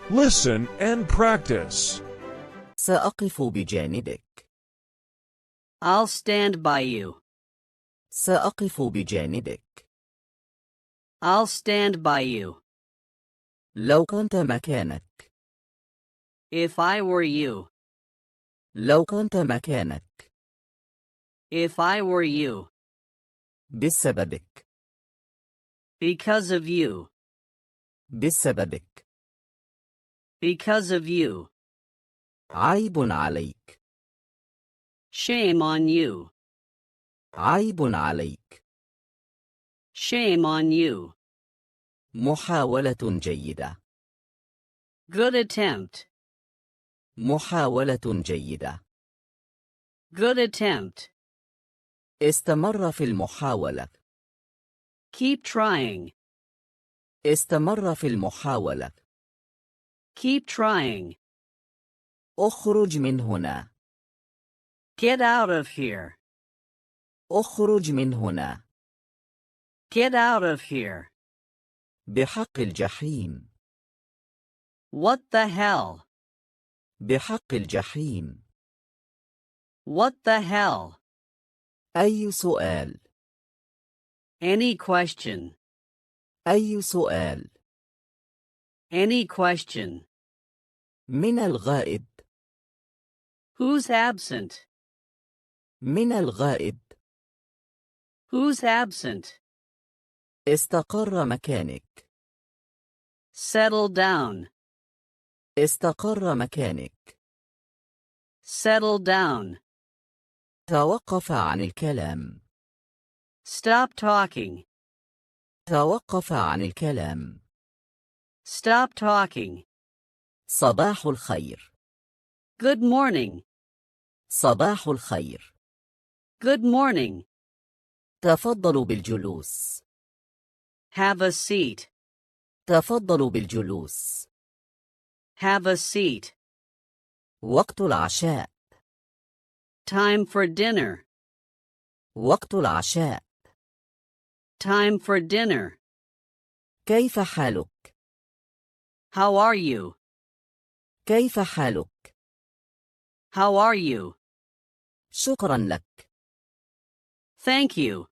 Listen and practice. سأقف بجانبك. I'll stand by you. سأقف بجانبك. I'll stand by you. لو كنت مكانك. If I were you. لو كنت مكانك. If I were you. بسببك. Because of you. بسببك. Because of you. عيب عليك. Shame on you. عيب عليك. Shame on you. محاولة جيدة. Good attempt. محاولة جيدة. Good attempt. استمر في المحاولة. Keep trying. استمر في المحاولة. Keep trying. اخرج من هنا. Get out of here. اخرج من هنا. Get out of here. بحق الجحيم. What the hell? بحق الجحيم. What the hell? أي سؤال؟ Any question. أي سؤال؟ Any question. من الغائب. Who's absent? من الغائب. Who's absent? استقر مكانك. Settle down. استقر مكانك. Settle down. توقف عن الكلام. Stop talking. توقف عن الكلام. Stop talking. صباح الخير. Good morning. صباح الخير. Good morning. تفضلوا بالجلوس. Have a seat. تفضلوا بالجلوس. Have a seat. وقت العشاء. Time for dinner. وقت العشاء. Time for dinner. كيف حالك؟ How are you? كيف حالك؟ How are you? شكرا لك. Thank you.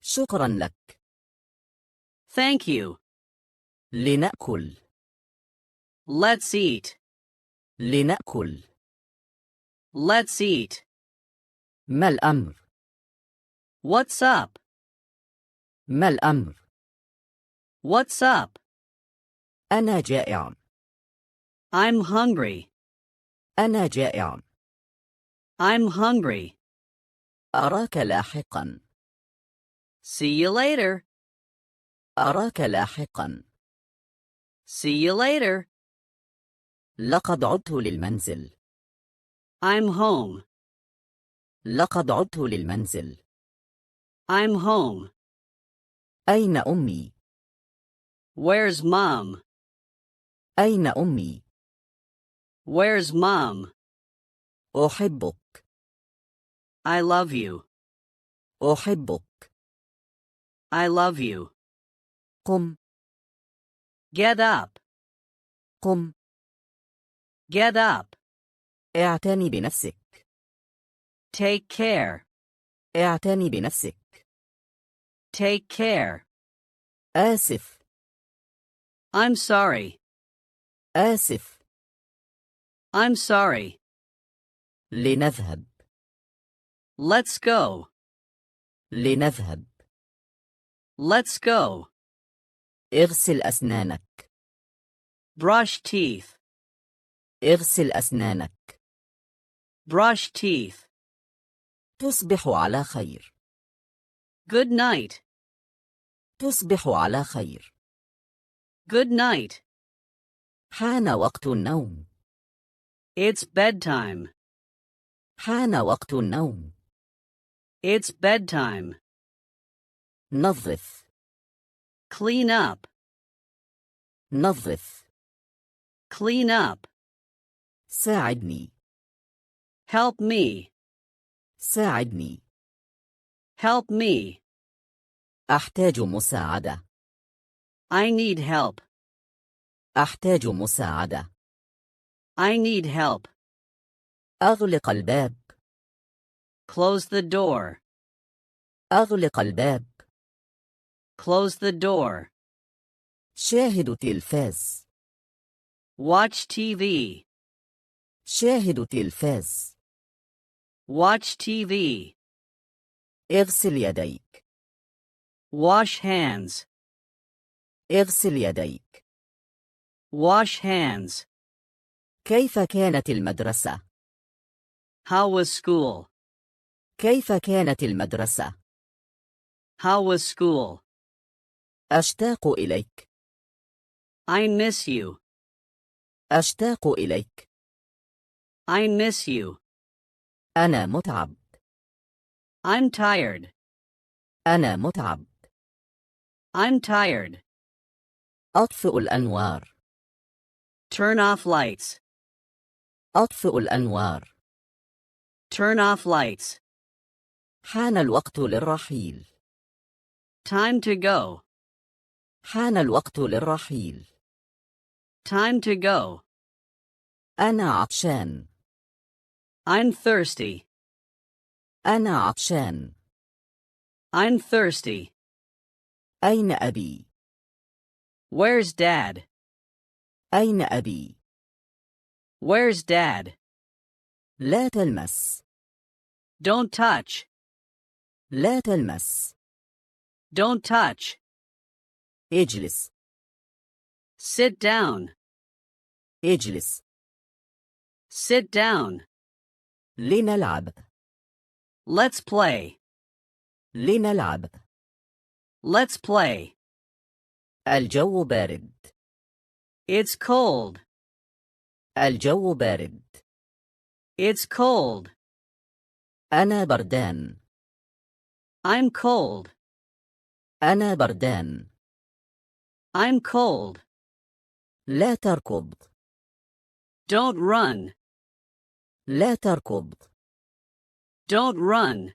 شكرا لك. Thank you. لنأكل. Let's eat. لنأكل. Let's eat. ما الأمر؟ What's up? ما الأمر؟ What's up? أنا جائع. I'm hungry. أنا جائع. I'm hungry. أراك لاحقا. See you later. أراك لاحقا. See you later. لقد عدت للمنزل. I'm home. لقد عدت للمنزل. I'm home. أين أمي؟ Where's mom? أين أمي؟ Where's mom? أحبك. I love you. أحبك. I love you. قم. Get up. قم. Get up. اعتني بنفسك. Take care. اعتني بنفسك. Take care. آسف. I'm sorry. آسف. I'm sorry. لنذهب. Let's go. لنذهب. Let's go. اغسل أسنانك. Brush teeth. اغسل أسنانك. Brush teeth. تصبح على خير. Good night. تصبح على خير. Good night. حان وقت النوم. It's bedtime. حان وقت النوم. It's bedtime. نظف. Clean up. نظف. Clean up. ساعدني. Help me. ساعدني. Help me. أحتاج مساعدة. I need help. أحتاج مساعدة. I need help. أغلق الباب. Close the door. أغلق الباب. Close the door. شاهد تلفاز. Watch TV. شاهد تلفاز. Watch TV. اغسل يديك. Wash hands. اغسل يديك. Wash hands. كيف كانت المدرسة؟ How was school? كيف كانت المدرسة؟ How was school? أشتاق إليك. I miss you. أشتاق إليك. I miss you. أنا متعب. I'm tired. أنا متعب. I'm tired. أطفئ الأنوار. Turn off lights. أطفئ الأنوار. Turn off lights. حان الوقت للرحيل. Time to go. حان الوقت للرحيل. Time to go. أنا عطشان. I'm thirsty. أنا عطشان. I'm thirsty. أين أبي؟ Where's Dad? أين أبي؟ Where's Dad? لا تلمس. Don't touch. لا تلمس. Don't touch. اجلس. Sit down. اجلس. Sit down. لنلعب. Let's play. لنلعب. Let's play. الجو بارد. It's cold. الجو بارد. It's cold. أنا بردان. I'm cold. أنا بردان. I'm cold. لا تركض. Don't run. لا تركض. Don't run.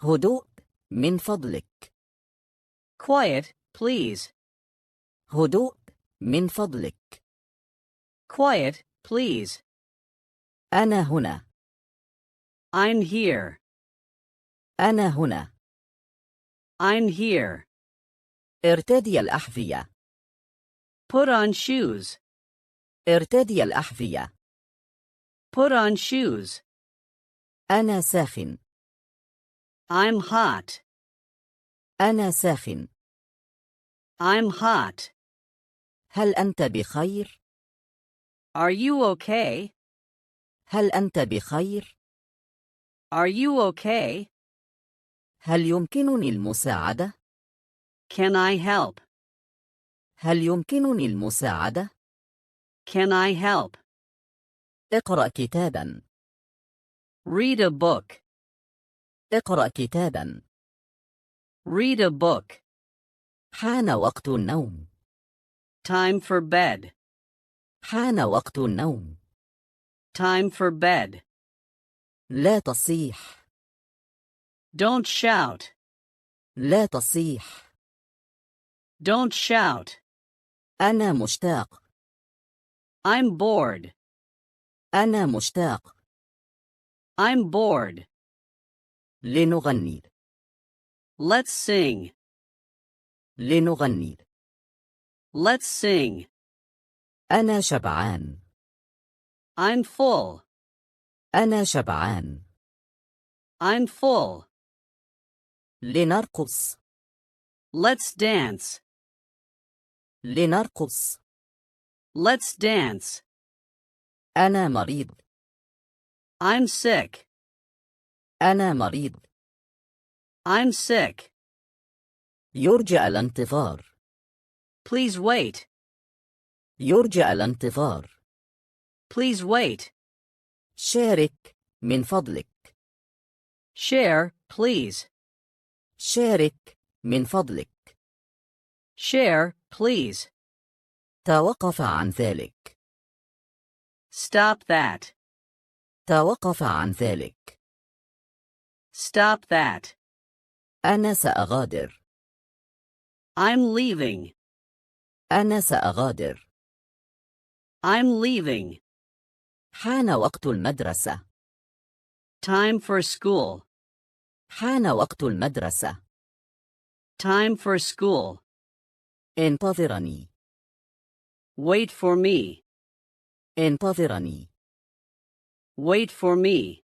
هدوء من فضلك. Quiet, please. هدوء من فضلك. Quiet, please. أنا هنا. I'm here. أنا هنا. I'm here. ارتدي الأحذية. Put on shoes. ارتدي الأحذية. Put on shoes. أنا ساخن. I'm hot. أنا ساخن. I'm hot. هل أنت بخير؟ Are you okay? هل أنت بخير؟ Are you okay? هل يمكنني المساعدة؟ Can I help? هل يمكنني المساعدة؟ Can I help? اقرأ كتاباً. Read a book. اقرأ كتاباً. Read a book. حان وقت النوم. Time for bed. حان وقت النوم. Time for bed. لا تصيح. Don't shout. لا تصيح. Don't shout. أنا مشتاق. I'm bored. أنا مشتاق. I'm bored. لنغني. Let's sing. لنغني. Let's sing. أنا شبعان. I'm full. أنا شبعان. I'm full. لنرقص. Let's dance. لنرقص. Let's dance. أنا مريض. I'm sick. أنا مريض. I'm sick. يرجى الانتظار. Please wait. يرجى الانتظار. Please wait. شارك من فضلك. Share, please. شارك من فضلك. Share, please. توقف عن ذلك. Stop that. توقف عن ذلك. Stop that. أنا سأغادر. I'm leaving. أنا سأغادر. I'm leaving. حان وقت المدرسة. Time for school. حان وقت المدرسة. Time for school. انتظرني. Wait for me. انتظرني. Wait for me.